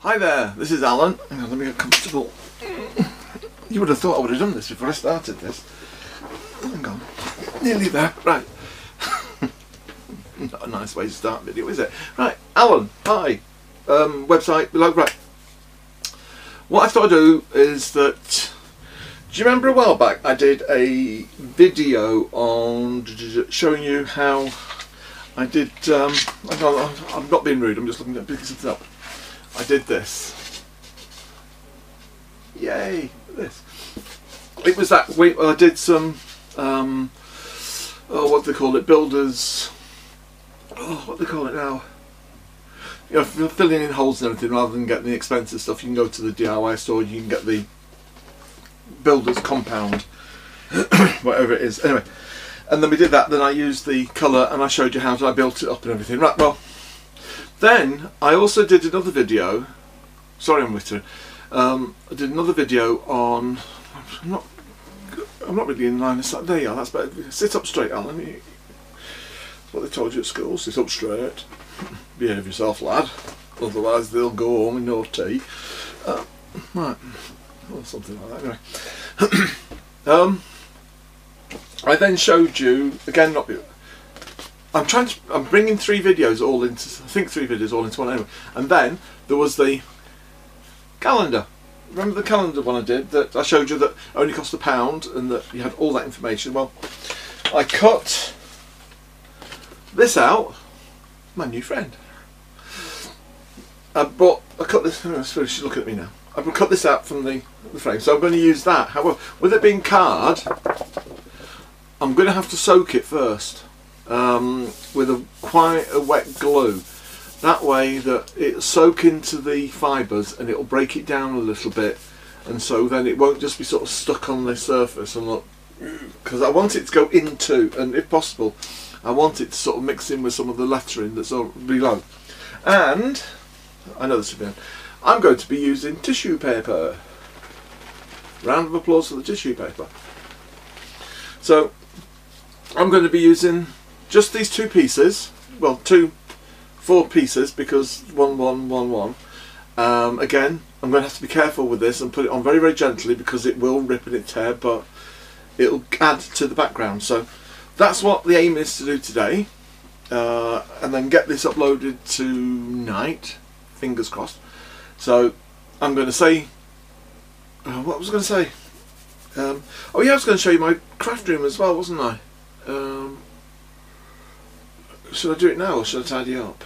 Hi there, this is Alan. Hang on, let me get comfortable. You would have thought I would have done this before I started this. Hang on, nearly there. Right. Not a nice way to start a video, is it? Right, Alan, hi. Website below. Right. What I thought I'd do is that, do you remember a while back I did a video on showing you how I did, I'm not being rude, I'm just looking at picking something up. I did this. Yay, this. It was that week I did some, what do they call it, builders, what do they call it now? You know, if you're filling in holes and everything, rather than getting the expensive stuff, you can go to the DIY store, you can get the builder's compound, whatever it is. Anyway, and then we did that, then I used the colour and I showed you how I built it up and everything. Right, well, then I also did another video, sorry I'm wittering, I did another video on, I'm not really in line of sight, there you are, that's better, sit up straight Alan, that's what they told you at school, sit up straight. Behave yourself, lad, otherwise they'll go home with no tea. Right, or something like that. Anyway, I then showed you again. I'm bringing three videos all into. I think three videos all into one anyway. And then there was the calendar. Remember the calendar one I did that I showed you that only cost £1 and that you had all that information. Well, I cut this out. My new friend. I cut this. I suppose she's looking at me now. I cut this out from the frame, so I'm going to use that. However, with it being card, I'm going to have to soak it first with quite a wet glue. That way that it'll soak into the fibres and it'll break it down a little bit, and so then it won't just be sort of stuck on the surface and look. Because I want it to go into, and if possible, I want it to sort of mix in with some of the lettering that's below. And I know this will be. I'm going to be using tissue paper. Round of applause for the tissue paper. So I'm going to be using just these two pieces. Well, four pieces because one. Again, I'm going to have to be careful with this and put it on very, very gently because it will rip and it tear, but it'll add to the background. So that's what the aim is to do today, and then get this uploaded tonight, fingers crossed. So I'm going to say, what was I going to say? Oh yeah, I was going to show you my craft room as well, wasn't I? Should I do it now or should I tidy up?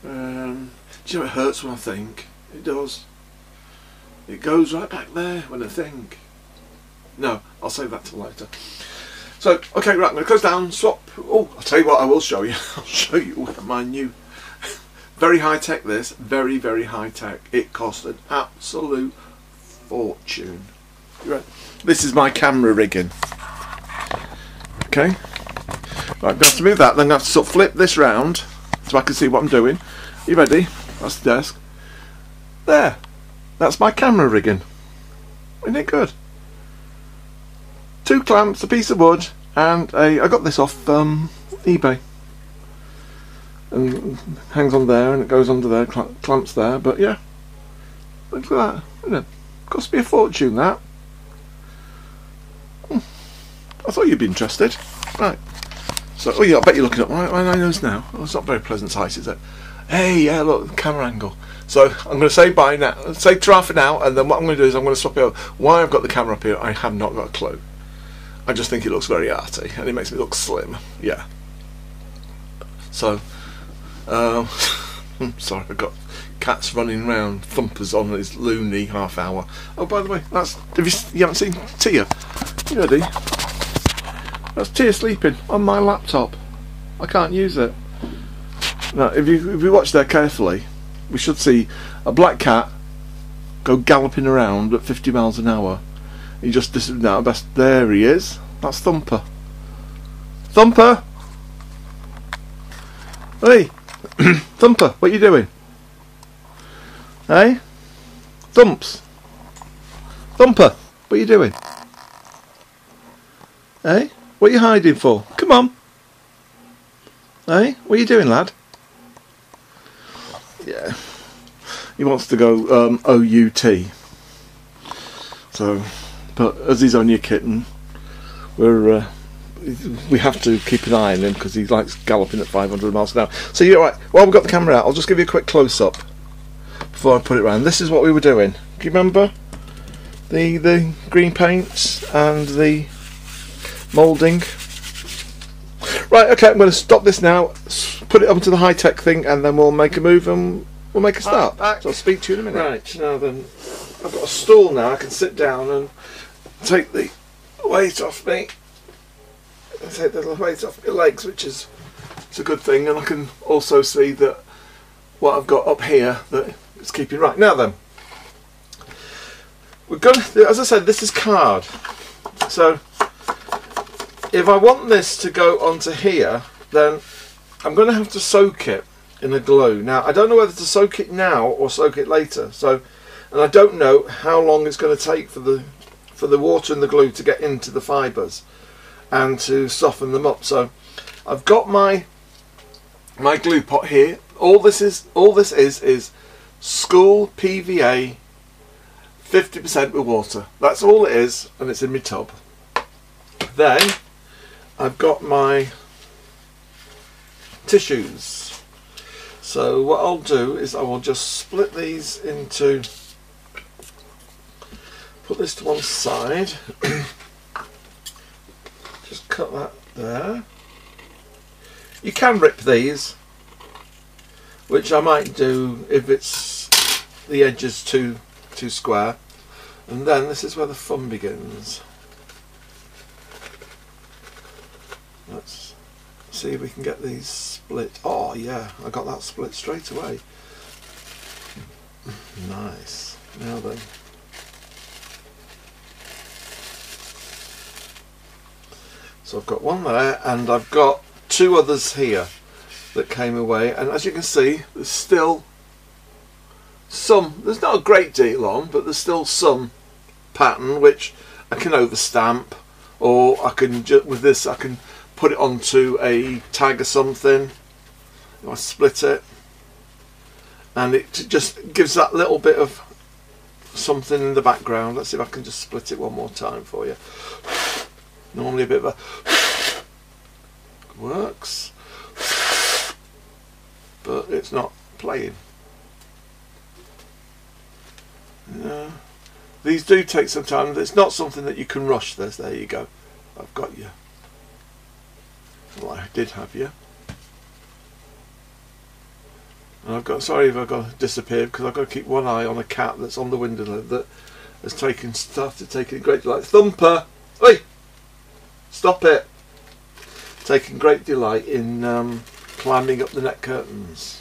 Do you know it hurts when I think? It does. It goes right back there when I think. No, I'll save that till later. So, okay, right, I'm going to close down, swap. Oh, I'll tell you what I will show you. I'll show you my new, very high tech this, very, very high tech. It cost an absolute fortune. Right, this is my camera rigging. Okay, right, I'm going to have to move that, then I'm going to have to sort of flip this round so I can see what I'm doing. Are you ready? That's the desk. There, that's my camera rigging. Isn't it good? 2 clamps, a piece of wood, and I got this off eBay. And it hangs on there, and it goes under there, clamps there. But yeah, look at that. Isn't it? Cost me a fortune, that. I thought you'd be interested. Right. So, oh yeah, I bet you're looking at my nose now. Oh, it's not very pleasant sight, is it? Hey, yeah, look, camera angle. So I'm going to say bye now. Say ta for now, and then what I'm going to do is I'm going to swap it over. Why I've got the camera up here, I have not got a clue. I just think it looks very arty and it makes me look slim. Yeah. So, sorry, I've got cats running around, thumpers on his loony half hour. Oh, by the way, that's you haven't seen Tia? You ready? That's Tia sleeping on my laptop. I can't use it. Now, if you watch there carefully, we should see a black cat go galloping around at 50 miles an hour. He just disappeared now. There he is. That's Thumper. Thumper! Hey! Thumper, what are you doing? Hey? Thumps! Thumper, what are you doing? Hey? What are you hiding for? Come on! Hey? What are you doing, lad? yeah, he wants to go OUT. So, but as he's only a kitten, we have to keep an eye on him because he likes galloping at 500 miles an hour. So you're right. While we've got the camera out, I'll just give you a quick close up before I put it around. This is what we were doing. Do you remember the green paints and the moulding? Right. Okay. I'm going to stop this now. Put it onto the high-tech thing, and then we'll make a move and we'll make a start. So I'll speak to you in a minute. Right. Now then, I've got a stool now. I can sit down and take the weight off me. Take the weight off my legs, which is it's a good thing, and I can also see that what I've got up here that it's keeping right. Now then, we're going to, as I said, this is card. So if I want this to go onto here, then I'm going to have to soak it in a glue. Now I don't know whether to soak it now or soak it later. So, and I don't know how long it's going to take for the water and the glue to get into the fibres and to soften them up. So I've got my glue pot here. All this is school PVA 50% with water. That's all it is, and it's in my tub. Then I've got my tissues. So what I'll do is I will just split these into, put this to one side. Just cut that there. You can rip these, which I might do if it's the edge is too square. And then this is where the fun begins. Let's see if we can get these split. Oh yeah, I got that split straight away. Nice. Now then. So I've got one there, and I've got two others here that came away, and as you can see, there's still some, there's not a great deal on, but there's still some pattern which I can overstamp, or I can with this I can put it onto a tag or something. I split it, and it just gives that little bit of something in the background. Let's see if I can just split it one more time for you. Normally a bit of a works, but it's not playing. No. These do take some time. It's not something that you can rush this. There you go. I've got you. Well, I did have you. And I've got, sorry if I've got to disappear, because I've got to keep one eye on a cat that's on the window lid that has started taking great delight. Thumper! Oi! Stop it! Taking great delight in climbing up the net curtains.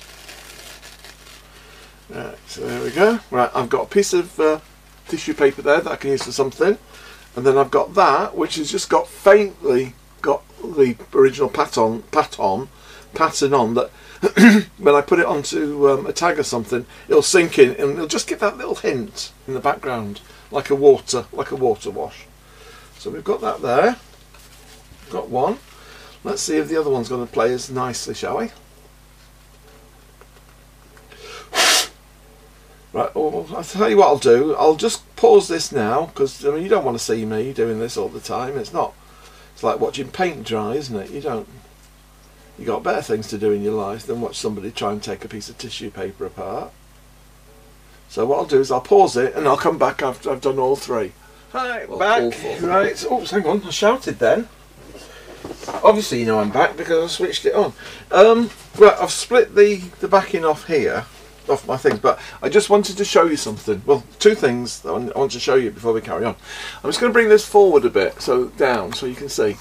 Right, so there we go. Right, I've got a piece of tissue paper there that I can use for something, and then I've got that which has just got faintly got the original pattern on that when I put it onto a tag or something, it'll sink in and it'll just give that little hint in the background, like a water wash. So we've got that there. Got one. Let's see if the other one's going to play as nicely, shall we? Right, well, I'll tell you what I'll do. I'll just pause this now, because I mean, you don't want to see me doing this all the time. It's like watching paint dry, isn't it? You got better things to do in your life than watch somebody try and take a piece of tissue paper apart. So what I'll do is I'll pause it and I'll come back after I've done all three. Hi, back. Right. Oh, hang on. I shouted then. Obviously, you know I'm back because I switched it on. Right, I've split the backing off here, off my things, but I just wanted to show you something. Well, two things that I want to show you before we carry on. I'm just going to bring this forward a bit, so down, so you can see.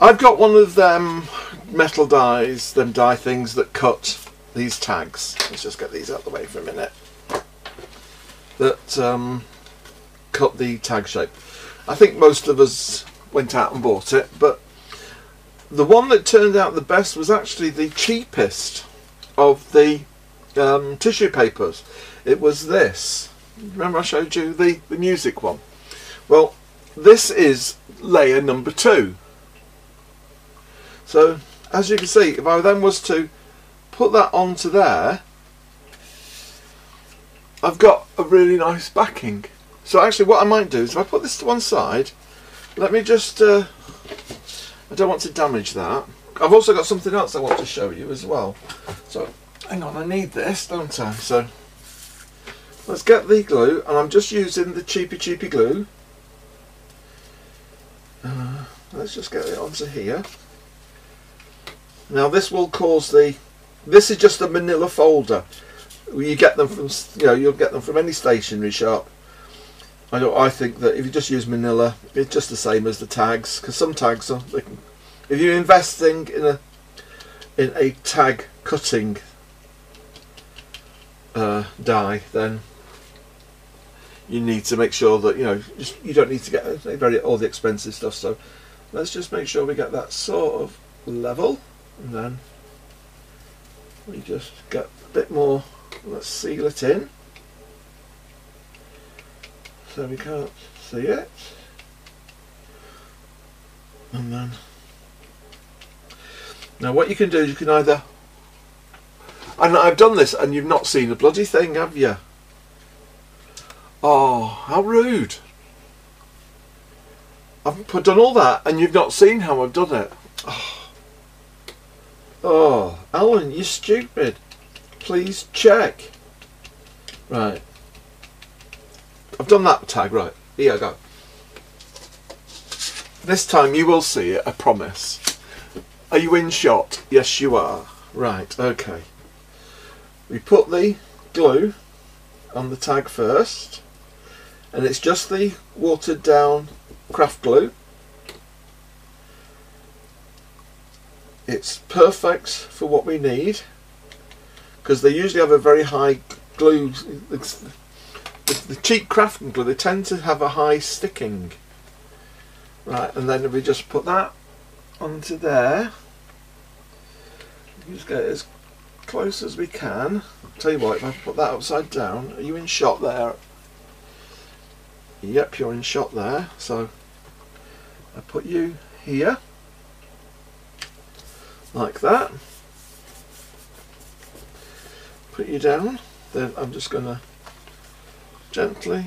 I've got one of them metal dies, them die things that cut these tags. Let's just get these out of the way for a minute. That cut the tag shape. I think most of us went out and bought it, but the one that turned out the best was actually the cheapest of the tissue papers. It was this. Remember I showed you the music one? Well, this is layer number 2. So as you can see, if I then was to put that onto there, I've got a really nice backing. So actually what I might do is if I put this to one side, let me just, I don't want to damage that. I've also got something else I want to show you as well. So hang on, I need this, don't I? So let's get the glue, and I'm just using the cheapy glue. Let's just get it onto here. Now this will cause this is just a manila folder. You get them from, you'll get them from any stationery shop. I think that if you just use manila, it's just the same as the tags, because some tags are, if you're investing in a tag cutting die, then you need to make sure that you don't need to get all the expensive stuff. So let's just make sure we get that sort of level, and then we just get a bit more. Let's seal it in so we can't see it, and then now what you can do is you can either, and I've done this and you've not seen a bloody thing, have you? Oh, how rude. I've done all that and you've not seen how I've done it. Oh, Alan, you're stupid. Please check. Right. I've done that tag, right. Here I go. This time you will see it, I promise. Are you in shot? Yes, you are. Right, okay. We put the glue on the tag first, and it's just the watered down craft glue. It's perfect for what we need, because they usually have a very high glue. The cheap crafting glue, they tend to have a high sticking. Right, and then we just put that onto there. Just get it as close as we can. Tell you what, if I put that upside down, are you in shot there? Yep, you're in shot there. So I put you here, like that. Put you down. Then I'm just going to gently,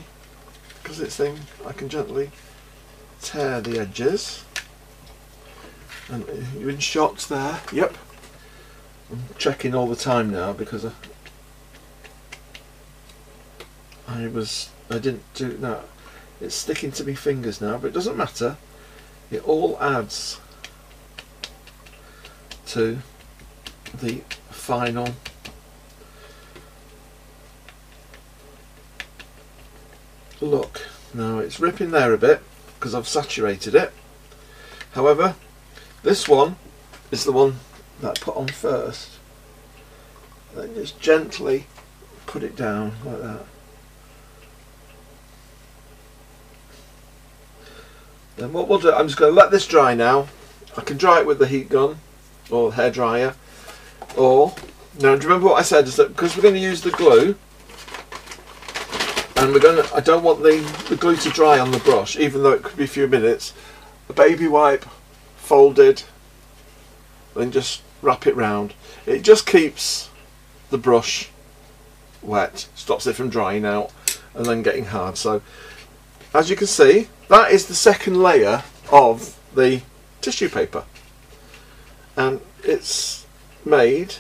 because it's thing, I can gently tear the edges. And you're in shot there. Yep. I'm checking all the time now because I didn't do that. It's sticking to my fingers now, but it doesn't matter. It all adds to the final look. Now it's ripping there a bit because I've saturated it. However, this one is the one that I put on first. Then just gently put it down like that. Then what we'll do, I'm just going to let this dry now. I can dry it with the heat gun or hair dryer, or now do you remember what I said is that because we're going to use the glue, and I don't want the glue to dry on the brush, even though it could be a few minutes. A baby wipe, folded, then just wrap it round. It just keeps the brush wet, stops it from drying out and then getting hard. So as you can see, that is the second layer of the tissue paper, and it's made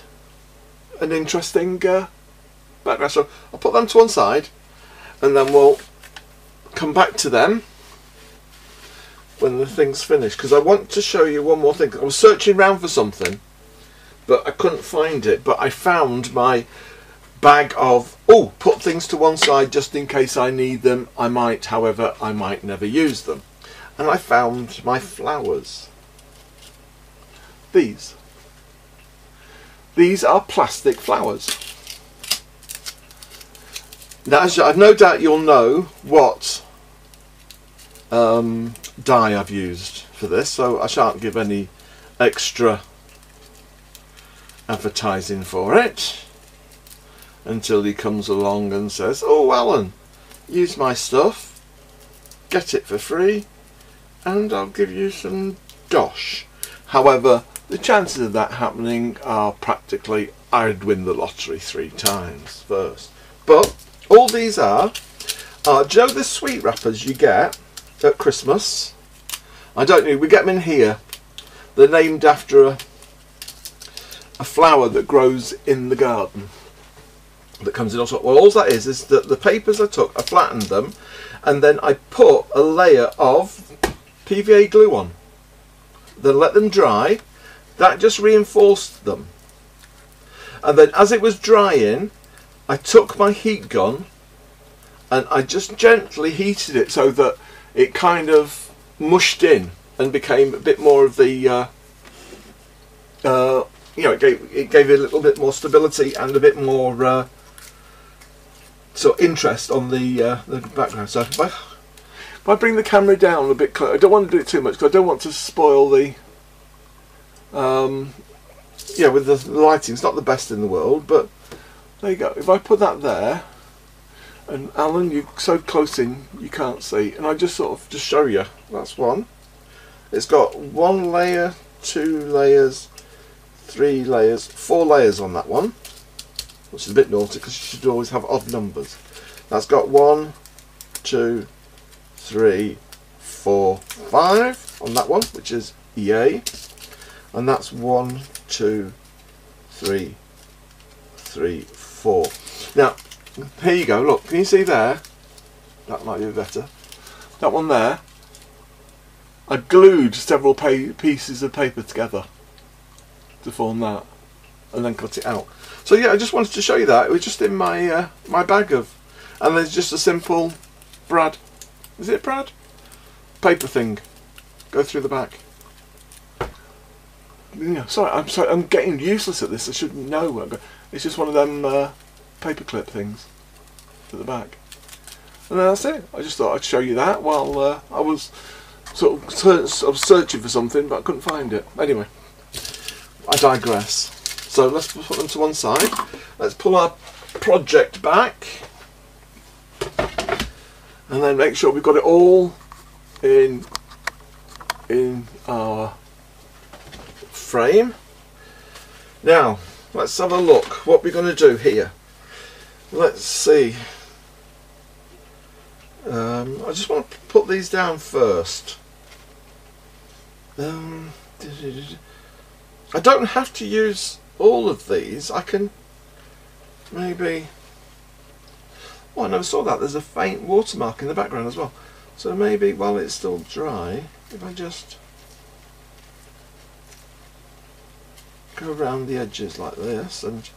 an interesting background. So I'll put them to one side, and then we'll come back to them when the thing's finished, because I want to show you one more thing. I was searching around for something but I couldn't find it, but I found my bag of put things to one side just in case I need them. I might, however, I might never use them. And I found my flowers. These are plastic flowers. Now, I've no doubt you'll know what dye I've used for this, so I shan't give any extra advertising for it until he comes along and says, "Oh, Alan, use my stuff, get it for free, and I'll give you some dosh." However, the chances of that happening are practically I'd win the lottery 3 times first. But all these are do you know the sweet wrappers you get at Christmas? I don't know, we get them in here. They're named after a flower that grows in the garden that comes in also. Well, all that is that the papers I took, I flattened them, and then I put a layer of PVA glue on. Then let them dry. That just reinforced them. And then as it was drying, I took my heat gun and I just gently heated it so that it kind of mushed in and became a bit more of the you know, it gave it a little bit more stability and a bit more sort of interest on the background. So if I bring the camera down a bit closer, I don't want to do it too much because I don't want to spoil the yeah, with the lighting. It's not the best in the world, but there you go. If I put that there, and Alan, you're so close in you can't see, and I just sort of just show you. That's one. It's got 1 layer, 2 layers, 3 layers, 4 layers on that one, which is a bit naughty because you should always have odd numbers. That's got 1, 2, 3, 4, 5 on that one, which is EA, and that's 1, 2, 3, 4. Now, here you go. Look, can you see there? That might be better. That one there. I glued several pieces of paper together to form that, and then cut it out. So yeah, I just wanted to show you that. It was just in my my bag of, and there's just a simple Brad. Is it Brad? Paper thing. Go through the back. Yeah, sorry, I'm getting useless at this. I shouldn't know. It's just one of them paperclip things at the back, and that's it. I just thought I'd show you that while I was sort of searching for something, but I couldn't find it. Anyway, I digress. So let's put them to one side. Let's pull our project back, and then make sure we've got it all in our frame. Now let's have a look what we're going to do here. Let's see. I just want to put these down first. I don't have to use all of these. I can maybe, oh, I never saw that. There's a faint watermark in the background as well. So maybe while it's still dry, if I just go around the edges like this and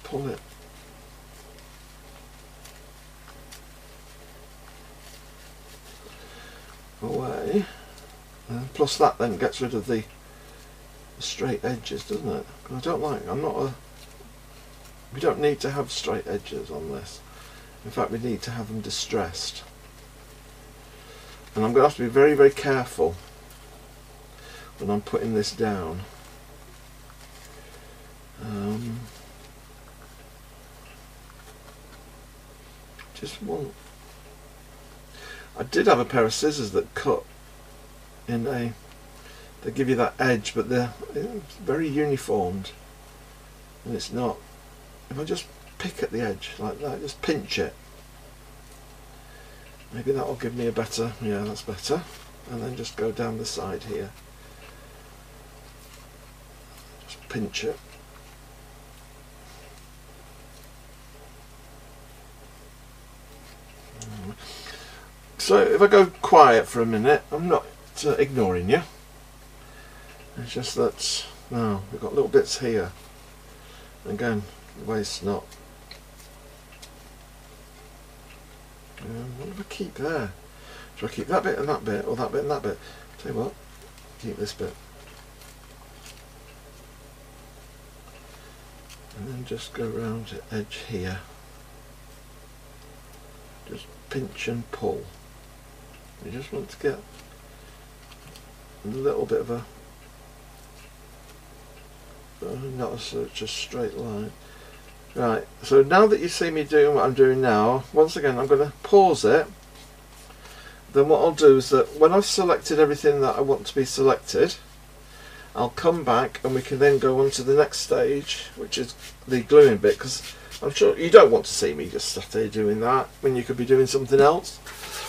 pull it away, and plus that then gets rid of the straight edges, doesn't it? I don't like, we don't need to have straight edges on this. In fact, we need to have them distressed, and I'm going to have to be very, very careful when I'm putting this down. Just one. I did have a pair of scissors that cut in a, they give you that edge, but they're very uniformed, and it's not. If I just pick at the edge like that, just pinch it, maybe that will give me a better, yeah, that's better. And then just go down the side here, just pinch it. So if I go quiet for a minute, I'm not ignoring you. It's just that, no, we've got little bits here. Again, the waste's not. What do I keep there? Do I keep that bit and that bit, or that bit and that bit? Tell you what, keep this bit. And then just go around the edge here. Just pinch and pull. You just want to get a little bit of a, not such a straight line. Right, so now that you see me doing what I'm doing now, once again I'm going to pause it. Then what I'll do is that when I've selected everything that I want to be selected, I'll come back and we can then go on to the next stage, which is the gluing bit, because I'm sure you don't want to see me just sat there doing that when you could be doing something else.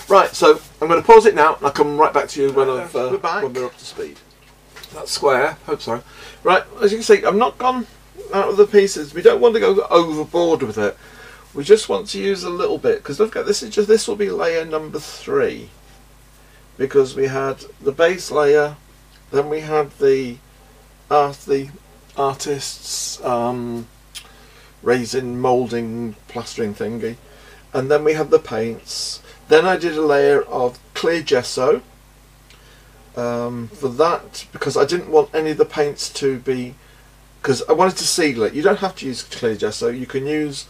Right, so I'm going to pause it now and I'll come right back to you when we're back, when we're up to speed. That's square, hope so. Right, as you can see, I've not gone out of the pieces. We don't want to go overboard with it. We just want to use a little bit, because look at this, this will be layer number 3, because we had the base layer, then we had the artist's resin moulding plastering thingy, and then we had the paints. Then I did a layer of clear gesso for that, because I didn't want any of the paints to be, because I wanted to seal it. You don't have to use clear gesso, you can use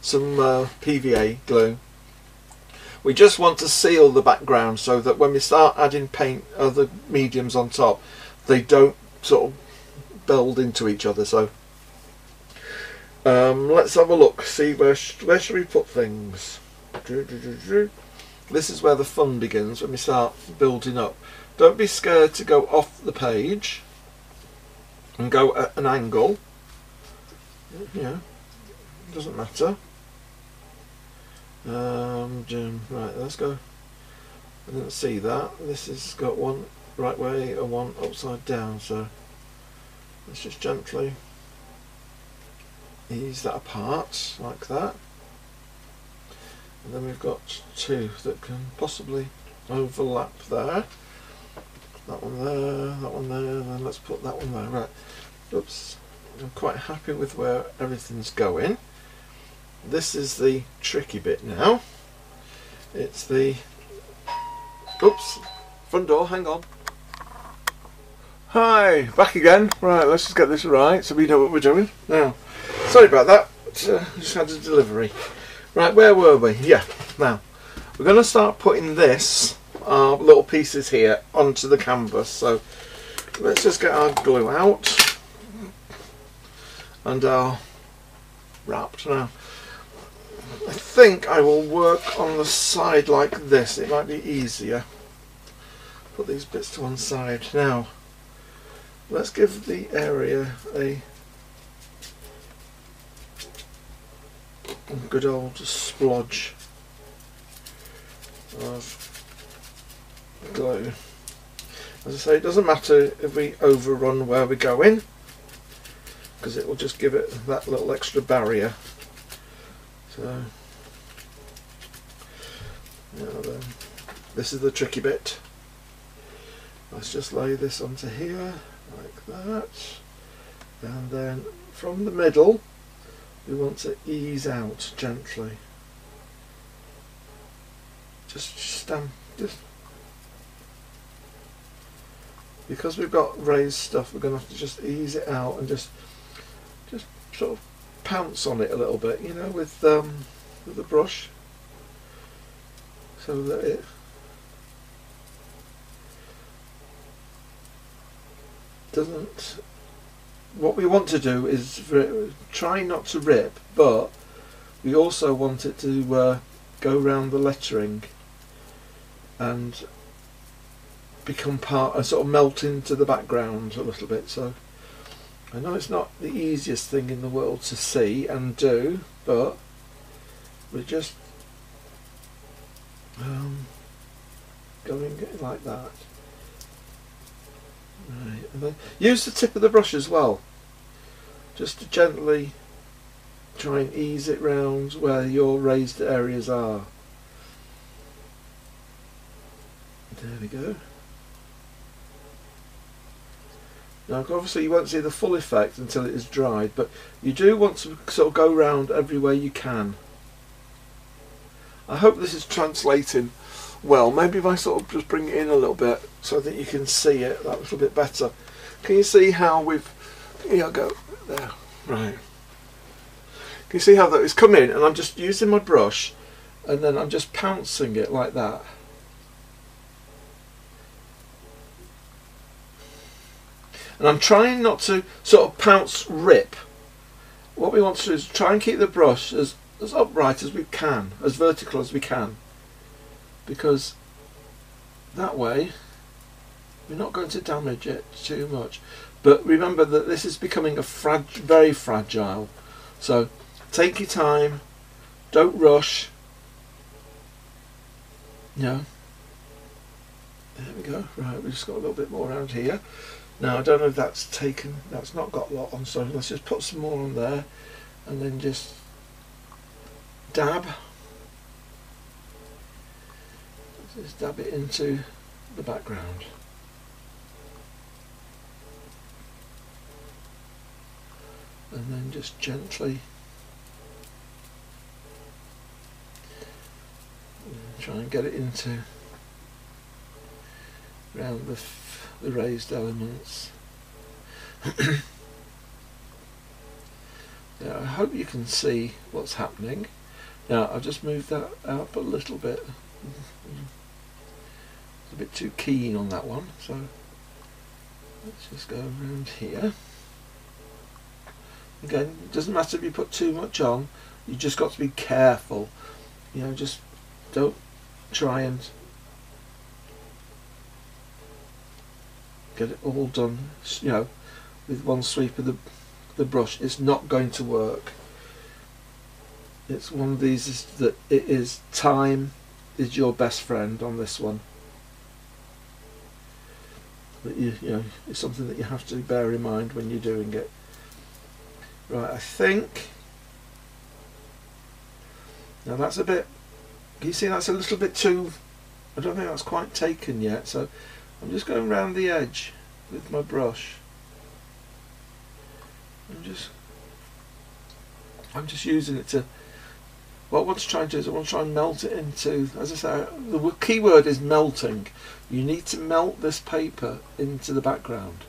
some PVA glue. We just want to seal the background so that when we start adding paint, other mediums on top, they don't sort of build into each other. So let's have a look, see where should we put things. This is where the fun begins, when we start building up. Don't be scared to go off the page and go at an angle. Yeah, doesn't matter. Right, let's go. I didn't see that. This has got one right way and one upside down, so let's just gently ease that apart like that. And then we've got 2 that can possibly overlap there. That one there, that one there, and then let's put that one there. Right, oops, I'm quite happy with where everything's going. This is the tricky bit now. It's the, oops, front door, hang on. Hi, back again. Right, let's just get this right so we know what we're doing. Now, sorry about that, just had a delivery. Right, where were we? Yeah, now, we're going to start putting this, little pieces here, onto the canvas. So, let's just get our glue out and our wrapped. Now, I think I will work on the side like this, it might be easier. Put these bits to one side. Now, let's give the area a good old splodge of glue. As I say, it doesn't matter if we overrun where we're going, because it will just give it that little extra barrier. So now then, this is the tricky bit. Let's just lay this onto here like that, and then from the middle we want to ease out gently. Just because we've got raised stuff, we're going to have to just ease it out and just sort of pounce on it a little bit, you know, with the brush, so that it doesn't. What we want to do is try not to rip, but we also want it to go around the lettering and become part, sort of melt into the background a little bit. So I know it's not the easiest thing in the world to see and do, but we're just going like that. Right, and then use the tip of the brush as well, just to gently try and ease it round where your raised areas are. There we go. Now obviously you won't see the full effect until it is dried, but you do want to sort of go round everywhere you can. I hope this is translating well. Maybe if I sort of just bring it in a little bit so that you can see it that little bit better. Can you see how we've, go there, right. Can you see how that is come in, and I'm just using my brush and then I'm just pouncing it like that. And I'm trying not to sort of pounce rip. What we want to do is try and keep the brush as upright as we can, as vertical as we can, because that way We're not going to damage it too much, but remember that this is becoming a very fragile, so take your time, don't rush. No. There we go. Right, we've just got a little bit more around here. Now I don't know if that's taken, that's not got a lot on, so let's just put some more on there and then just dab. Just dab it into the background. And then just gently try and get it into around the raised elements. Now I hope you can see what's happening. Now I've just moved that up a little bit. It's a bit too keen on that one, so let's just go around here. Again, it doesn't matter if you put too much on, you just got to be careful. You know, just don't try and get it all done, you know, with one sweep of the brush. It's not going to work. It's one of these that it is, time is your best friend on this one. But you know, it's something that you have to bear in mind when you're doing it. Right, I think now that's a bit, can you see that's a little bit too, I don't think that's quite taken yet, so I'm just going around the edge with my brush. I'm just using it to, what I want to try and do is I want to try and melt it into, as I say, the key word is melting. You need to melt this paper into the background.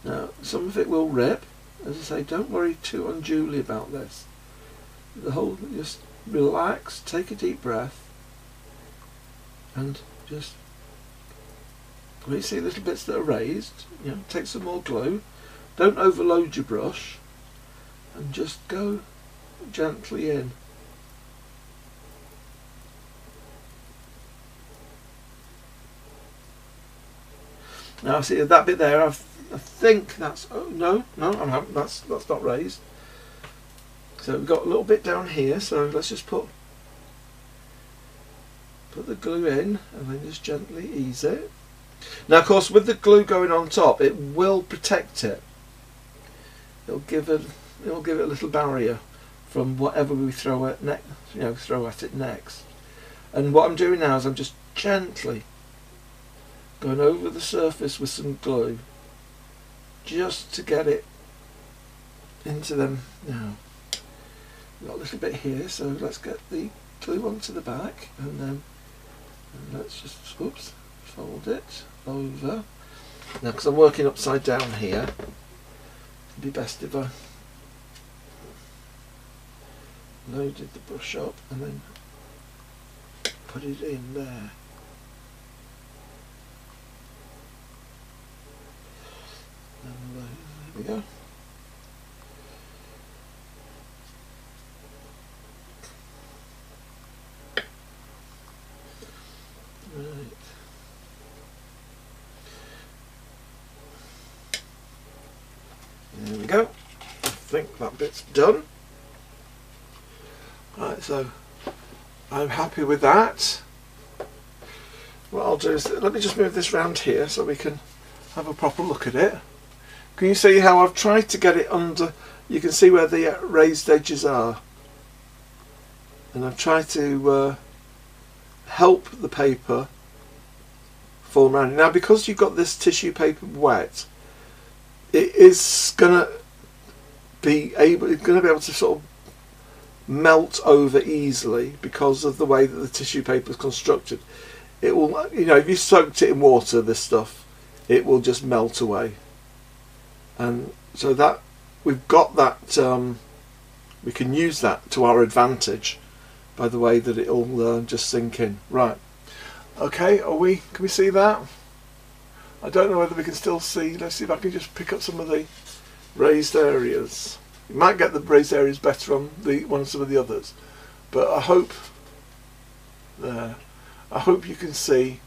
Now, some of it will rip. As I say, don't worry too unduly about this. The whole, just relax, take a deep breath, and just, when you see little bits that are raised, you know, take some more glue. Don't overload your brush, and just go gently in. Now, see that bit there. I think that's, oh no, that's not raised. So we've got a little bit down here, so let's just put the glue in and then just gently ease it. Now of course with the glue going on top, it will protect it. It'll give it a little barrier from whatever we throw at it next. And what I'm doing now is I'm just gently going over the surface with some glue, just to get it into them. Now we've got a little bit here, so let's get the glue onto the back, and then let's just fold it over. Now because I'm working upside down here, it'd be best if I loaded the brush up and then put it in there. And there we go. Right. There we go. I think that bit's done. Right, so I'm happy with that. What I'll do is, let me just move this round here so we can have a proper look at it. Can you see how I've tried to get it under? You can see where the raised edges are, and I've tried to help the paper form around it. Now because you've got this tissue paper wet, it is gonna be able to sort of melt over easily because of the way that the tissue paper is constructed. It will, you know, if you soaked it in water, this stuff, it will just melt away. And so that we've got that, we can use that to our advantage by the way that it'll just sink in. Right. Okay, can we see that? I don't know whether we can still see. Let's see if I can just pick up some of the raised areas. You might get the raised areas better on some of the others, but I hope there. I hope you can see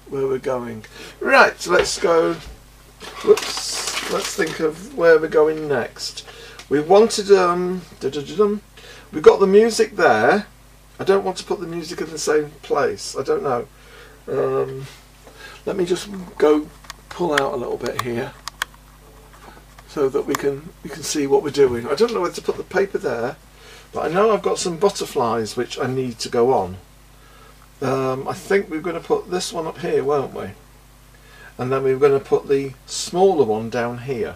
where we're going. Right, so let's go. Whoops. Let's think of where we're going next. We wanted we've got the music there. I don't want to put the music in the same place. I don't know. Let me just go pull out a little bit here so that we can see what we're doing. I don't know whether to put the paper there, but I know I've got some butterflies which I need to go on. I think we're going to put this one up here, won't we? And then we're going to put the smaller one down here.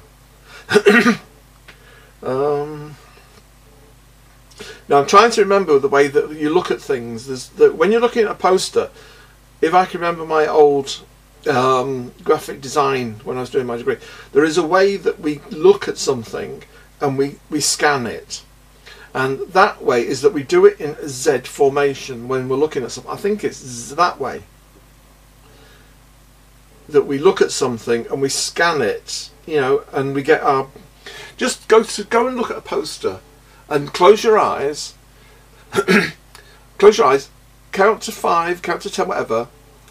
Now I'm trying to remember the way that you look at things. When you're looking at a poster, if I can remember my old graphic design when I was doing my degree, there is a way that we look at something and we scan it. And that way is that we do it in a Z formation when we're looking at something. I think it's that way. That we look at something and we scan it, you know, and we get our... Just go and look at a poster and close your eyes. Close your eyes, count to 5, count to 10, whatever,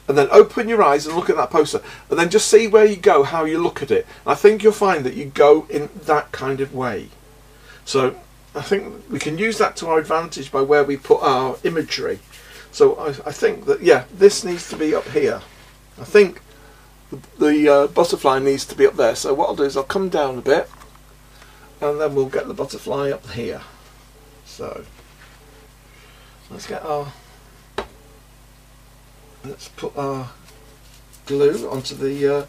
and then open your eyes and look at that poster. And then just see where you go, how you look at it. And I think you'll find that you go in that kind of way. So I think we can use that to our advantage by where we put our imagery. So I think that, yeah, this needs to be up here. I think the butterfly needs to be up there. So what I'll do is I'll come down a bit and then we'll get the butterfly up here. So let's put our glue onto the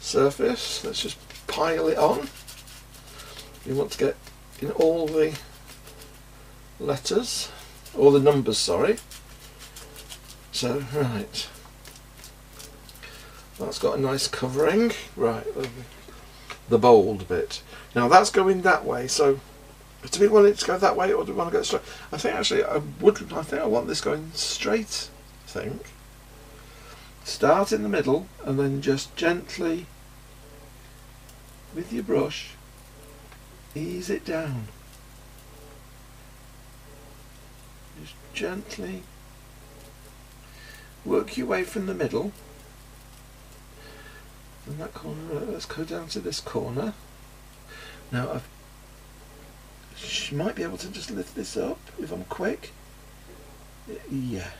surface. Let's just pile it on. We want to get in all the letters, all the numbers, sorry. So, right, that's got a nice covering. Right, the bold bit. Now that's going that way, so do we want it to go that way or do we want to go straight? I think actually I want this going straight, I think. Start in the middle and then just gently, with your brush, ease it down. Just gently work your way from the middle. And that corner, let's go down to this corner. Now I might be able to just lift this up if I'm quick. Yeah,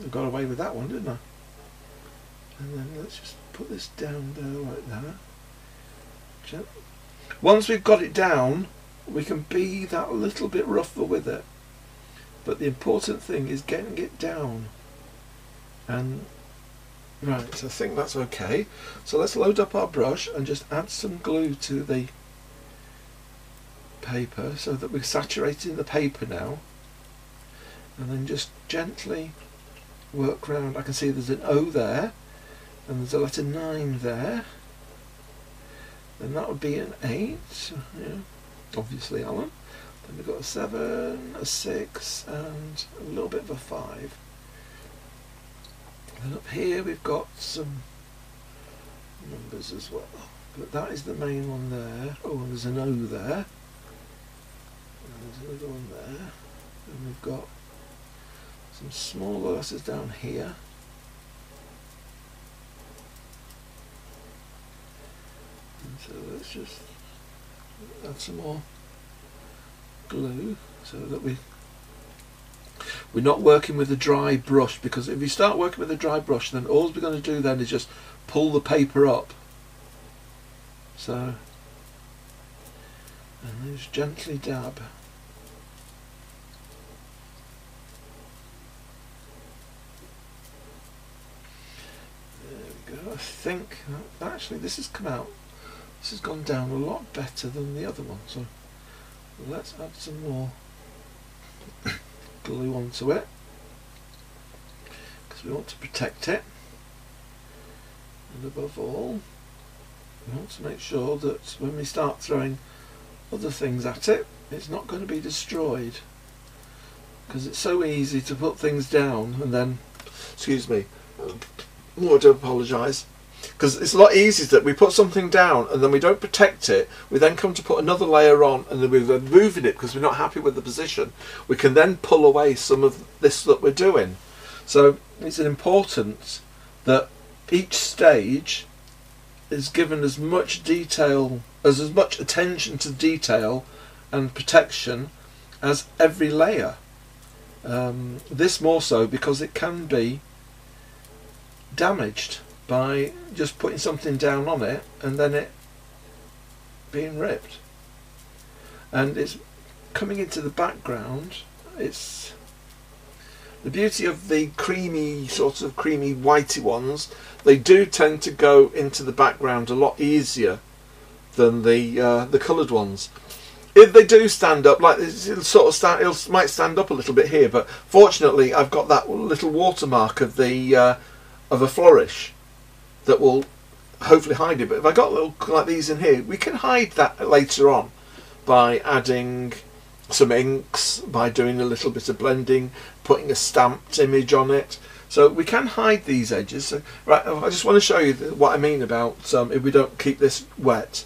I got away with that one, didn't I? And then let's just put this down there like that. Once we've got it down, we can be that little bit rougher with it. But the important thing is getting it down. And right, so I think that's okay. So let's load up our brush and just add some glue to the paper so that we're saturating the paper now. And then just gently work round. I can see there's an O there and there's a letter 9 there. And that would be an 8, yeah, obviously, Alan. Then we've got a 7, a 6, and a little bit of a 5. And up here we've got some numbers as well. But that is the main one there. Oh, and there's an O there. And there's another one there. And we've got some smaller letters down here. So let's just add some more glue so that we're not working with a dry brush, because if you start working with a dry brush then all we're going to do then is just pull the paper up. So, and just gently dab. There we go. I think actually this has come out. This has gone down a lot better than the other one, so let's add some more glue onto it because we want to protect it, and above all we want to make sure that when we start throwing other things at it, it's not going to be destroyed, because it's so easy to put things down and then, excuse me, I do apologise. because it's a lot easier that we put something down and then we don't protect it. We then come to put another layer on, and then we're moving it because we're not happy with the position. We can then pull away some of this that we're doing. So it's important that each stage is given as much detail, as much attention to detail and protection as every layer. This more so because it can be damaged by just putting something down on it and then it being ripped. And it's coming into the background. It's the beauty of the creamy, sort of creamy whitey ones. They do tend to go into the background a lot easier than the coloured ones. If they do stand up like this, it'll sort of stand. It might stand up a little bit here, but fortunately, I've got that little watermark of the of a flourish that will hopefully hide it. But if I got little like these in here, we can hide that later on by adding some inks, by doing a little bit of blending, putting a stamped image on it. So we can hide these edges. So, right, I just want to show you what I mean about if we don't keep this wet.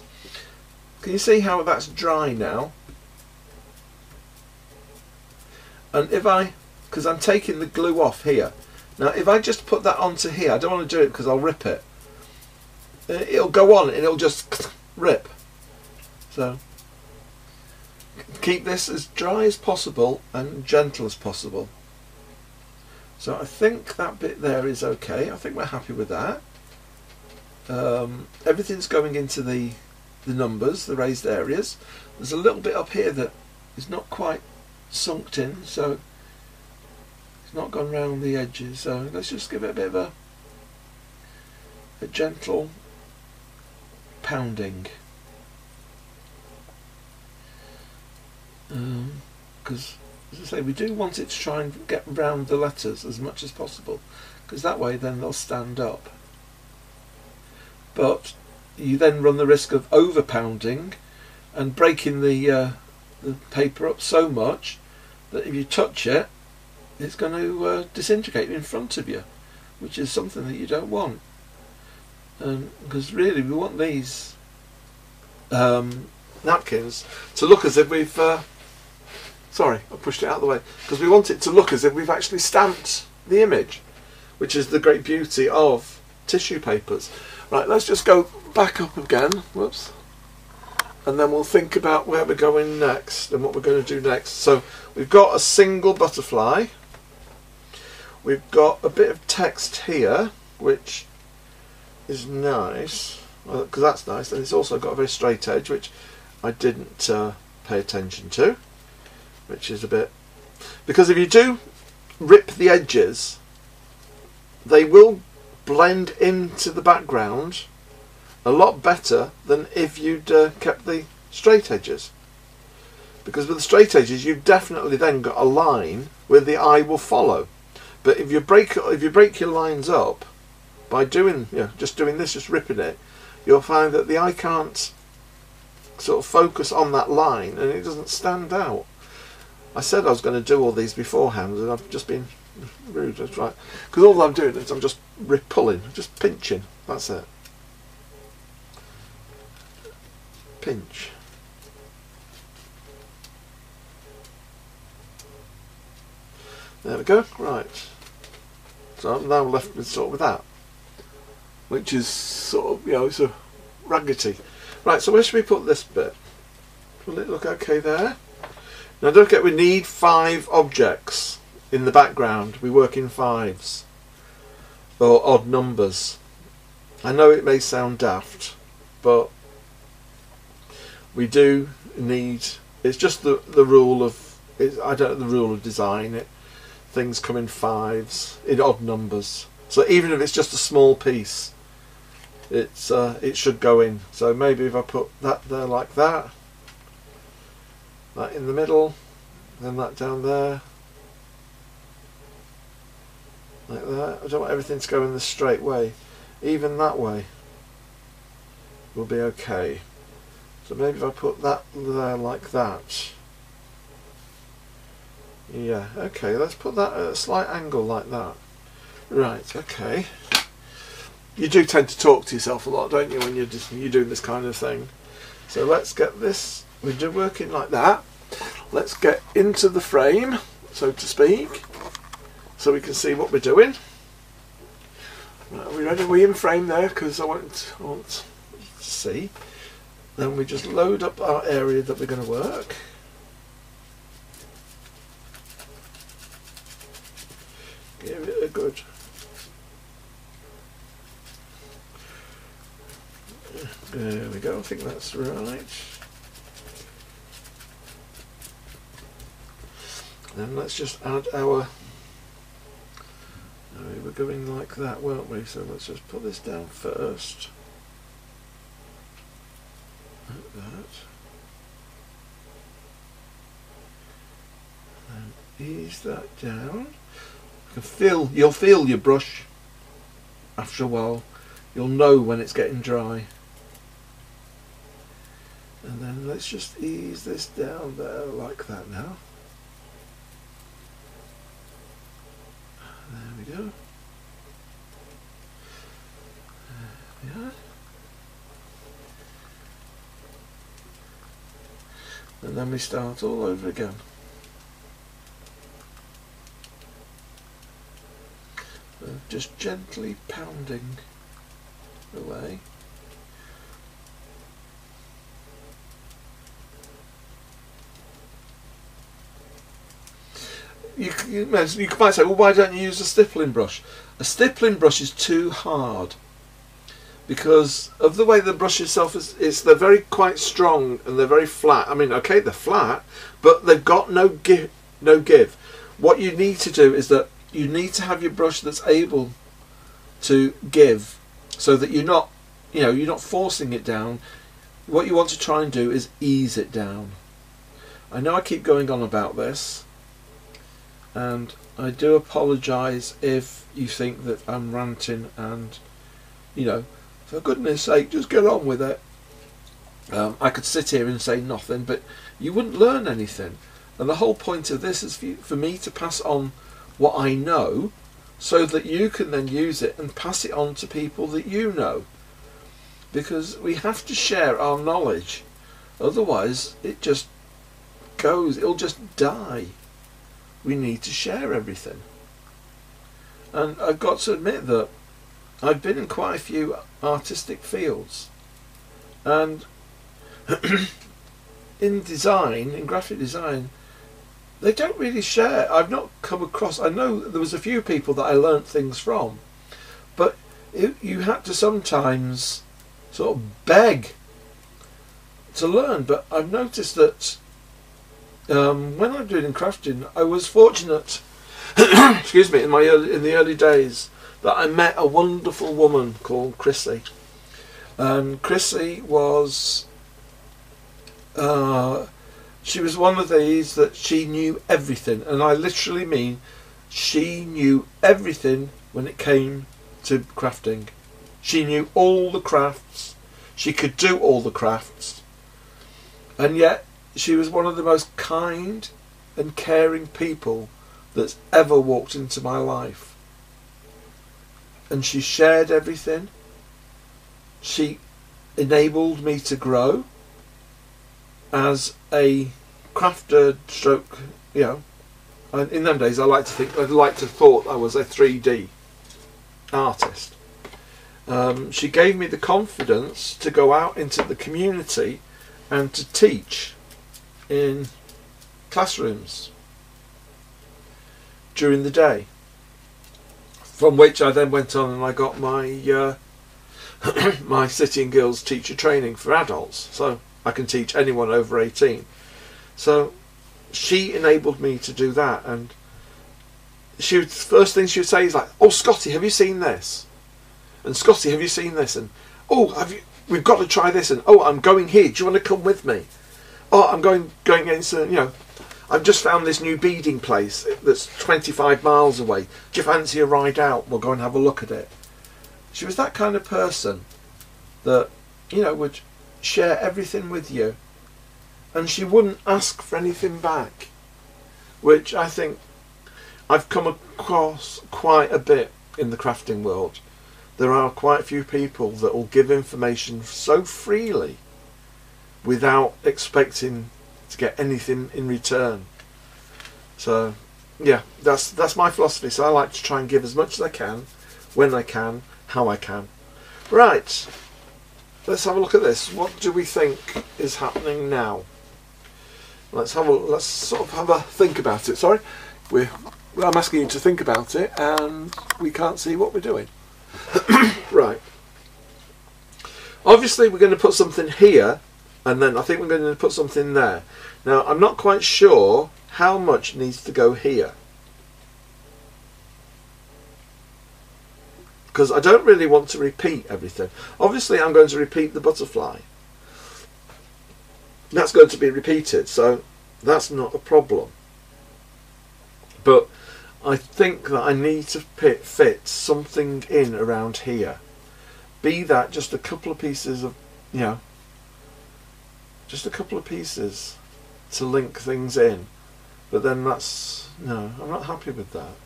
Can you see how that's dry now? And if because I'm taking the glue off here. Now if I just put that onto here, I don't want to do it because I'll rip it. It'll go on and it'll just rip. So keep this as dry as possible and gentle as possible. So I think that bit there is okay. I think we're happy with that. Everything's going into the numbers, the raised areas. There's a little bit up here that is not quite sunk in, so it's not gone round the edges. So let's just give it a bit of a gentle pounding, because as I say, we do want it to try and get round the letters as much as possible, because that way then they'll stand up. But you then run the risk of over pounding and breaking the paper up so much that if you touch it, it's going to disintegrate in front of you, which is something that you don't want. Because really we want these napkins to look as if we've sorry, I pushed it out of the way, because we want it to look as if we've actually stamped the image, which is the great beauty of tissue papers. Right, let's just go back up again, whoops, and then we'll think about where we're going next and what we're going to do next. So we've got a single butterfly, we've got a bit of text here which is nice, because that's nice, and it's also got a very straight edge which I didn't pay attention to, which is a bit, because if you do rip the edges they will blend into the background a lot better than if you'd kept the straight edges, because with the straight edges you've definitely then got a line where the eye will follow. But if you break your lines up by doing, just doing this, just ripping it, you'll find that the eye can't sort of focus on that line and it doesn't stand out. I said I was going to do all these beforehand and I've just been rude, that's right, because all I'm doing is I'm just pulling, just pinching, that's it. Pinch. There we go, right. So I'm now left with sort of with that, which is sort of, it's a raggedy. Right, so where should we put this bit? Will it look okay there? Now don't forget, we need 5 objects in the background. We work in 5s or odd numbers. I know it may sound daft, but we do need, it's just the rule of, I don't know the rule of design, things come in 5s, in odd numbers. So even if it's just a small piece, it should go in. So maybe if I put that there like that, that in the middle, then that down there, like that. I don't want everything to go in the straight way. Even that way will be okay. So maybe if I put that there like that. Yeah, okay, let's put that at a slight angle like that. Right, okay. you do tend to talk to yourself a lot, don't you, when you're doing this kind of thing. So let's get this, we're just working like that. Let's get into the frame, so to speak, so we can see what we're doing. Right, are we ready? Are we in frame there? Because I want to see. Then we just load up our area that we're going to work. Give it a good. There we go, I think that's right. Then let's just add our, we were going like that, weren't we? So let's just put this down first. Like that. And ease that down. You can you'll feel your brush after a while. You'll know when it's getting dry. And then let's just ease this down there like that now. There we go. There we are. And then we start all over again. Just gently pounding away. You might say, well, why don't you use a stippling brush? A stippling brush is too hard because of the way the brush itself is. They're very quite strong and they're very flat. I mean, okay, they're flat, but they've got no give. What you need to do is that you need to have your brush that's able to give, so that you're not forcing it down. What you want to try and do is ease it down. I know I keep going on about this, and I do apologise if you think that I'm ranting, and for goodness sake, just get on with it. I could sit here and say nothing, but you wouldn't learn anything. And the whole point of this is for me to pass on what I know, so that you can then use it and pass it on to people that you know. Because we have to share our knowledge, otherwise it just goes, it'll just die. We need to share everything. And I've got to admit that I've been in quite a few artistic fields, and in design, in graphic design, they don't really share. I've not come across, I know there was a few people that I learnt things from, but you had to sometimes sort of beg to learn. But I've noticed that when I'm doing crafting, I was fortunate excuse me, in the early days, that I met a wonderful woman called Chrissy. And Chrissy was she was one of these that she knew everything, and I literally mean she knew everything when it came to crafting. She knew all the crafts, she could do all the crafts, and yet she was one of the most kind and caring people that's ever walked into my life. And she shared everything. She enabled me to grow as a crafter stroke, and in them days I like to thought I was a 3D artist. She gave me the confidence to go out into the community and to teach in classrooms during the day, from which I then went on and I got my my City and Guilds teacher training for adults, so I can teach anyone over 18. So she enabled me to do that, and first thing she would say is like, "Oh, Scotty, have you seen this?" And "Scotty, have you seen this?" And "Oh, we've got to try this." And "Oh, I'm going here. Do you want to come with me?" "Oh, I'm going into, I've just found this new beading place that's 25 miles away. Do you fancy a ride out? We'll go and have a look at it." She was that kind of person that, would share everything with you, and she wouldn't ask for anything back, which I think I've come across quite a bit in the crafting world. there are quite a few people that will give information so freely without expecting to get anything in return. So yeah, that's my philosophy. So I like to try and give as much as I can, when I can, how I can. Right, let's have a look at this. What do we think is happening now? Let's sort of have a think about it. Sorry, I'm asking you to think about it, and we can't see what we're doing. Right. Obviously, we're going to put something here, and then I think we're going to put something there. Now, I'm not quite sure how much needs to go here, because I don't really want to repeat everything. Obviously, I'm going to repeat the butterfly. That's going to be repeated, so that's not a problem. But I think that I need to fit something in around here. Be that just a couple of pieces of, just a couple of pieces to link things in. But then no, I'm not happy with that.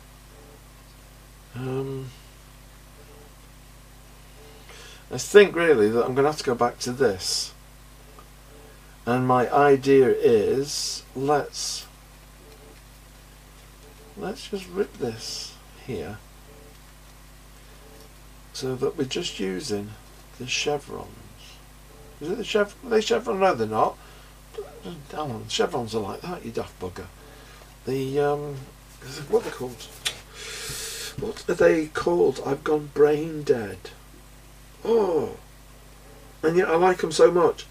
I think really that I'm going to have to go back to this. And my idea is, let's just rip this here, so that we're just using the chevrons. Is it the chevron? Are they chevron? No, they're not. Damn on, chevrons are like that, you daft bugger. The what are they called? What are they called? I've gone brain dead. Oh, and yet I like them so much.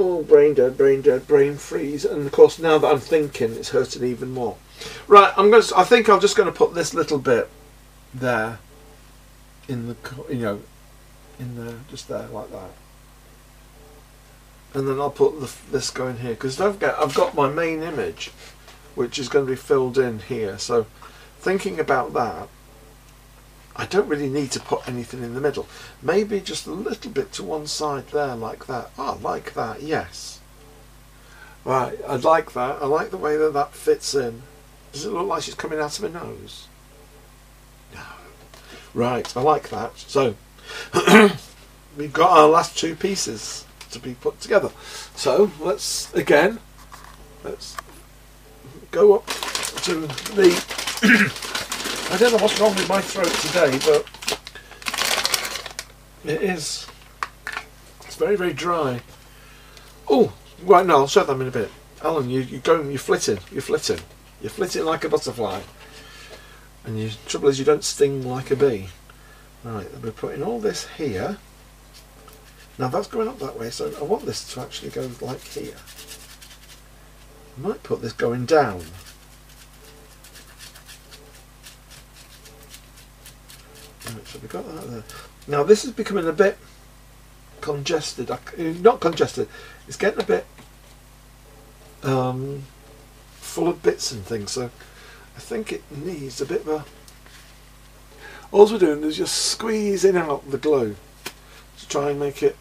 Oh, brain dead, brain freeze. And of course, now that I'm thinking, it's hurting even more. Right, I think I'm just going to put this little bit there, in the, in there, just there, like that. And then I'll put this going here, because don't forget, I've got my main image, which is going to be filled in here. So, thinking about that, I don't really need to put anything in the middle. Maybe just a little bit to one side there, like that. Oh, like that, yes. Right, I like that. I like the way that fits in. Does it look like she's coming out of her nose? No. Right, I like that. So, we've got our last two pieces to be put together. So, let's go up to the... I don't know what's wrong with my throat today, but it's very, very dry. Oh, right, no, I'll show them in a bit. Alan, you're flitting like a butterfly. And the trouble is you don't sting like a bee. Right, we're putting all this here. Now that's going up that way, so I want this to actually go like here. I might put this going down. Right, so we've got that there. Now this is becoming a bit congested. Not congested, it's getting a bit full of bits and things, so I think it needs a bit of a... All we're doing is just squeezing out the glue to try and make it...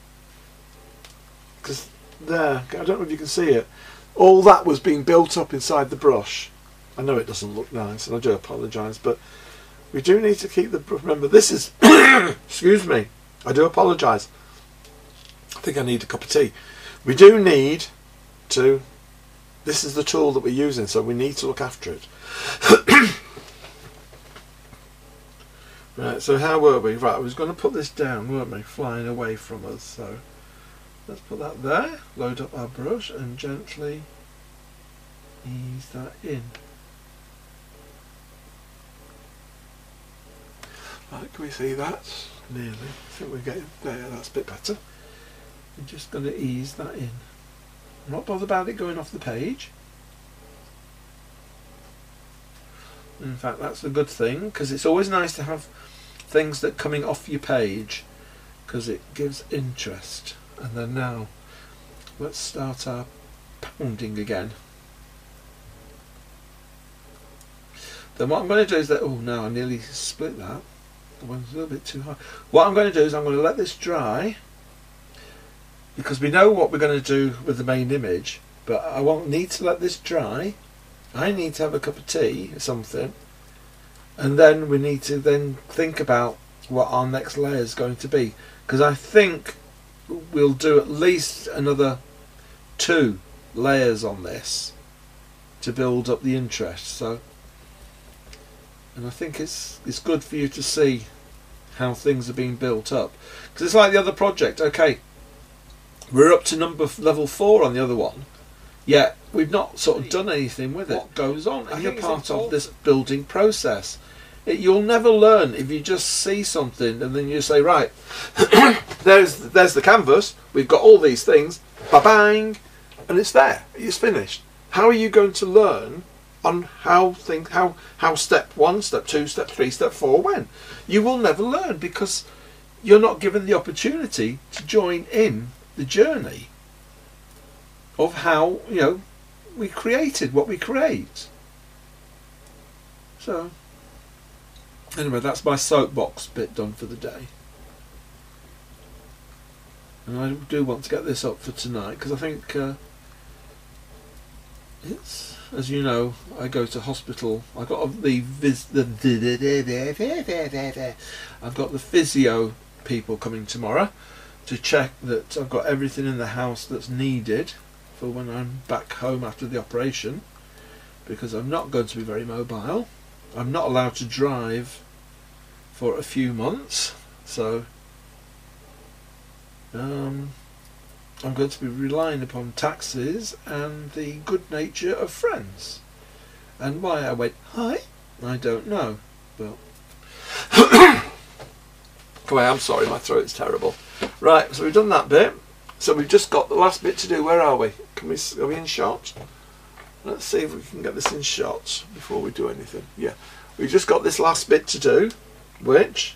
Because there, I don't know if you can see it, all that was being built up inside the brush. I know it doesn't look nice, and I do apologise, but we do need to keep the... Remember, this is... excuse me, I do apologise. I think I need a cup of tea. We do need to... This is the tool that we're using, so we need to look after it. Right, so how were we? Right, I was going to put this down, weren't we? Flying away from us, so... Let's put that there, load up our brush, and gently ease that in. Right, can we see that? Nearly. I think we're getting there, that's a bit better. We're just going to ease that in. I'm not bothered about it going off the page. In fact, that's a good thing, because it's always nice to have things that are coming off your page, because it gives interest. And then now, let's start our pounding again. Then what I'm going to do is that... Oh, no, I nearly split that. The one's a little bit too high. What I'm going to do is I'm going to let this dry, because we know what we're going to do with the main image, but I won't need to let this dry. I need to have a cup of tea or something, and then we need to then think about what our next layer is going to be, because I think we'll do at least another 2 layers on this to build up the interest. So, and I think it's good for you to see how things are being built up, because it's like the other project. Okay, we're up to level 4 on the other one, yet we've not sort of done anything with it. What goes on, and you're part of this building process. You'll never learn if you just see something and then you say, right, there's the canvas, we've got all these things, ba-bang, and it's there, it's finished. How are you going to learn on how step 1, step 2, step 3, step 4 went? You will never learn, because you're not given the opportunity to join in the journey of how, you know, we created what we create. So anyway, that's my soapbox bit done for the day. And I do want to get this up for tonight, because I think it's, as you know, I go to hospital. I've got I've got the physio people coming tomorrow to check that I've got everything in the house that's needed for when I'm back home after the operation, because I'm not going to be very mobile. I'm not allowed to drive for a few months, so I'm going to be relying upon taxis and the good nature of friends. And why I went hi, I don't know. But come on, I'm sorry, my throat's terrible. Right, so we've done that bit. So we've just got the last bit to do. Where are we? Are we in shot? Let's see if we can get this in shot before we do anything. Yeah, we've just got this last bit to do, which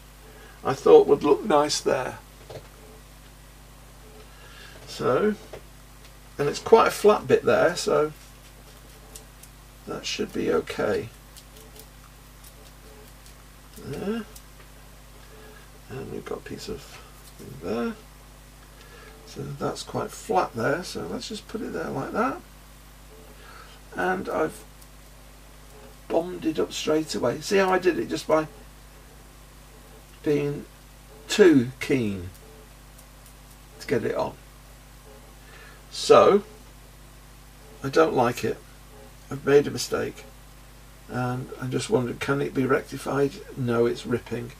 I thought would look nice there. So, and it's quite a flat bit there, so that should be okay. There. And we've got a piece of thing there. So that's quite flat there, so let's just put it there like that. And I've bombed it up straight away. See how I did it, just by being too keen to get it on. So I don't like it. I've made a mistake, and I just wondered, can it be rectified? No, it's ripping.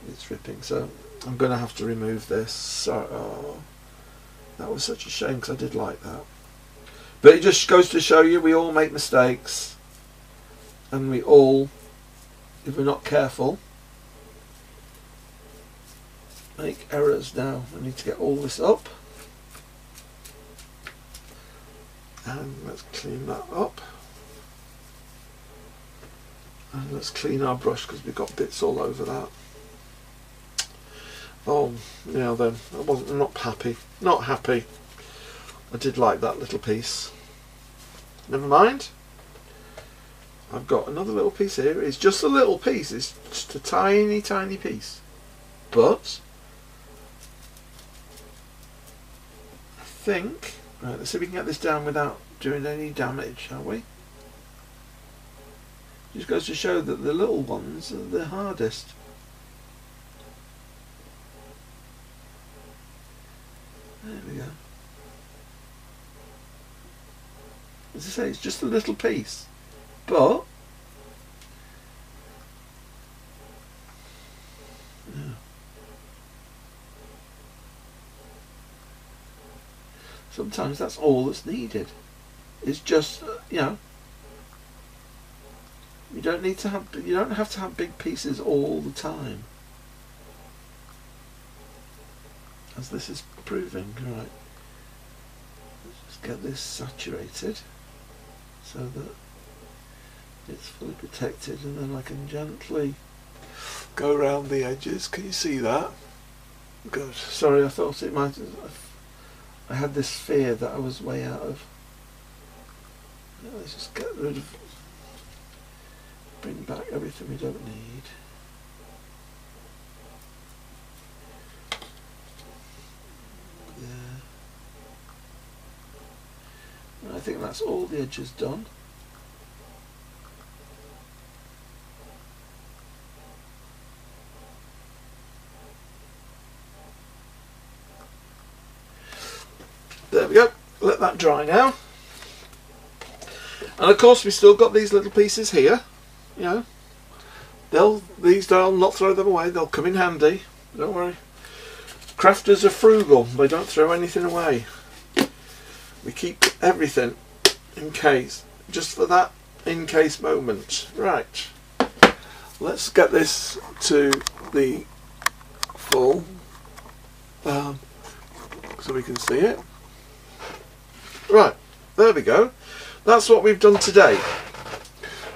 It's ripping, so I'm going to have to remove this. So, oh, that was such a shame, because I did like that. But it just goes to show you, we all make mistakes, and we all, if we're not careful, make errors. Now I need to get all this up, and let's clean that up, and let's clean our brush, because we've got bits all over that. Oh, now then, I'm not happy. Not happy. I did like that little piece. Never mind. I've got another little piece here. It's just a little piece. It's just a tiny, tiny piece. But I think, right, let's see if we can get this down without doing any damage, shall we? Just goes to show that the little ones are the hardest. There we go. As I say, it's just a little piece, but yeah. Sometimes that's all that's needed. It's just you know, you don't have to have big pieces all the time, as this is proving. Right, let's just get this saturated so that it's fully protected, and then I can gently go around the edges. Can you see that? Good. Sorry, I thought it might. I had this fear that I was way out of. Let's just get rid of, bring back everything we don't need. I think that's all the edges done. There we go. Let that dry now. And of course, we still got these little pieces here. You know, I'll not throw them away. They'll come in handy. Don't worry. Crafters are frugal. They don't throw anything away. We keep everything in case, just for that in case moment. Right. Let's get this to the full, so we can see it. Right. There we go. That's what we've done today.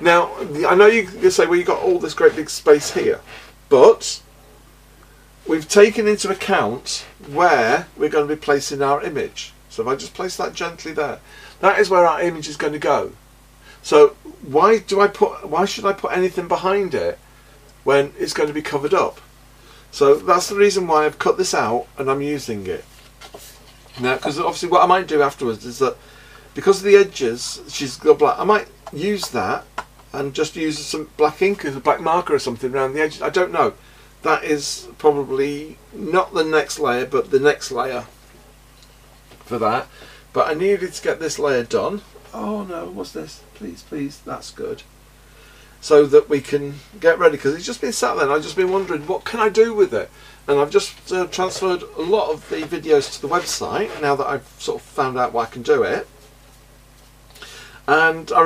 Now, I know you can say, well, you've got all this great big space here, but we've taken into account where we're going to be placing our image. So if I just place that gently there, that is where our image is going to go. So why should I put anything behind it when it's going to be covered up? So that's the reason why I've cut this out and I'm using it. Now, because obviously what I might do afterwards is that, because of the edges, she's got black, I might use that and just use some black ink as a black marker or something around the edges. I don't know. That is probably not the next layer, but the next layer for that. But I needed to get this layer done. Oh no, what's this? Please, please, that's good. So that we can get ready, because it's just been sat there and I've just been wondering, what can I do with it? And I've just transferred a lot of the videos to the website now that I've sort of found out why I can do it. And I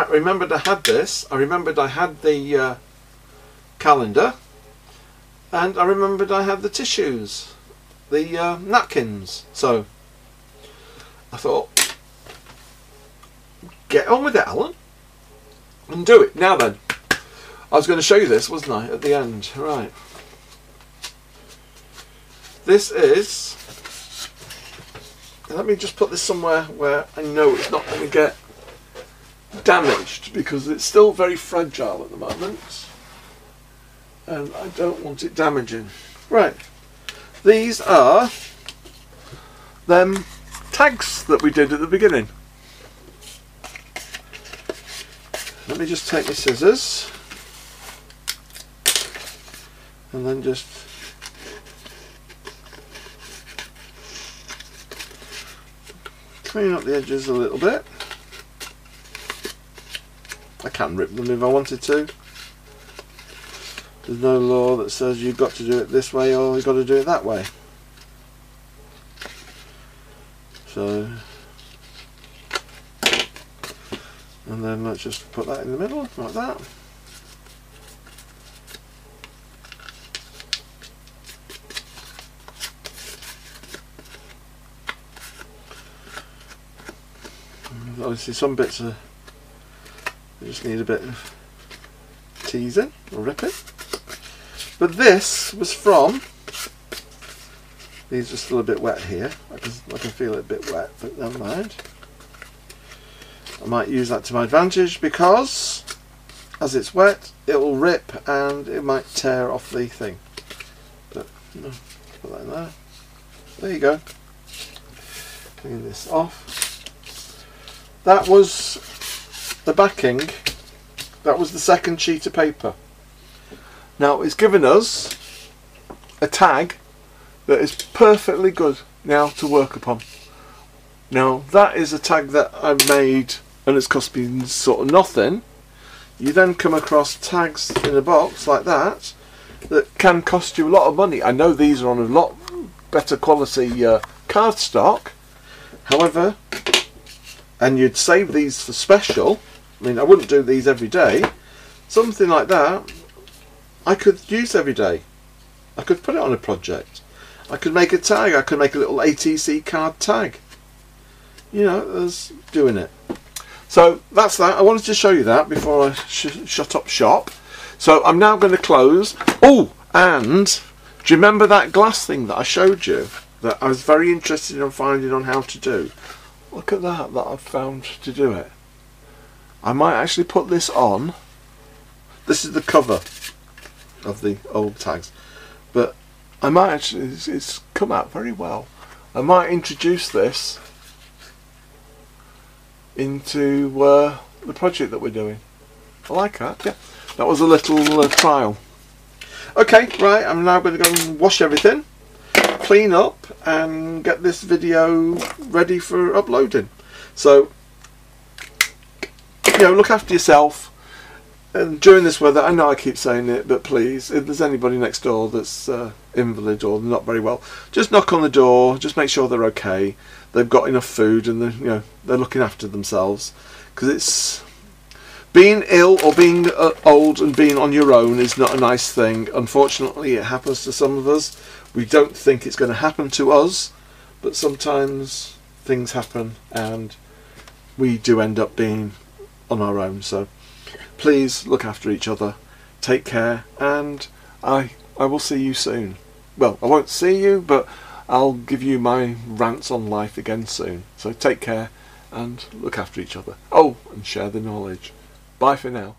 remembered I had this. I remembered I had the calendar, and I remembered I had the tissues, the napkins. So I thought, get on with it, Alan, and do it. Now then, I was going to show you this, wasn't I, at the end? Right. This is, let me just put this somewhere where I know it's not going to get damaged, because it's still very fragile at the moment and I don't want it damaging. Right, these are them tags that we did at the beginning. Let me just take my scissors and then just clean up the edges a little bit. I can rip them if I wanted to. There's no law that says you've got to do it this way or you've got to do it that way. So, and then let's just put that in the middle like that. Obviously some bits are, they just need a bit of teasing or ripping. But this was from, these are still a bit wet here. I can feel it a bit wet, but never mind. I might use that to my advantage, because as it's wet it will rip and it might tear off the thing. But no, put that in there. There you go. Clean this off. That was the backing. That was the second sheet of paper. Now it's given us a tag that is perfectly good now to work upon. Now that is a tag that I made and it's cost me sort of nothing. You then come across tags in a box like that that can cost you a lot of money. I know these are on a lot better quality cardstock, however, and you'd save these for special. I mean, I wouldn't do these every day. Something like that I could use every day. I could put it on a project. I could make a tag. I could make a little ATC card tag. You know, as doing it. So that's that. I wanted to show you that before I shut up shop. So I'm now going to close. Oh, and do you remember that glass thing that I showed you that I was very interested in finding on how to do? Look at that I've found to do it. I might actually put this on. This is the cover of the old tags, but I might actually, it's come out very well. I might introduce this into the project that we're doing. I like that. Yeah, that was a little trial. Okay, right, I'm now going to go and wash everything, clean up and get this video ready for uploading. So, you know, look after yourself. And during this weather, I know I keep saying it, but please, if there's anybody next door that's invalid or not very well, just knock on the door. Just make sure they're okay. They've got enough food, and they're looking after themselves. Because it's being ill or being old and being on your own is not a nice thing. Unfortunately, it happens to some of us. We don't think it's going to happen to us, but sometimes things happen, and we do end up being on our own. So please look after each other, take care, and I will see you soon. Well, I won't see you, but I'll give you my rants on life again soon. So take care and look after each other. Oh, and share the knowledge. Bye for now.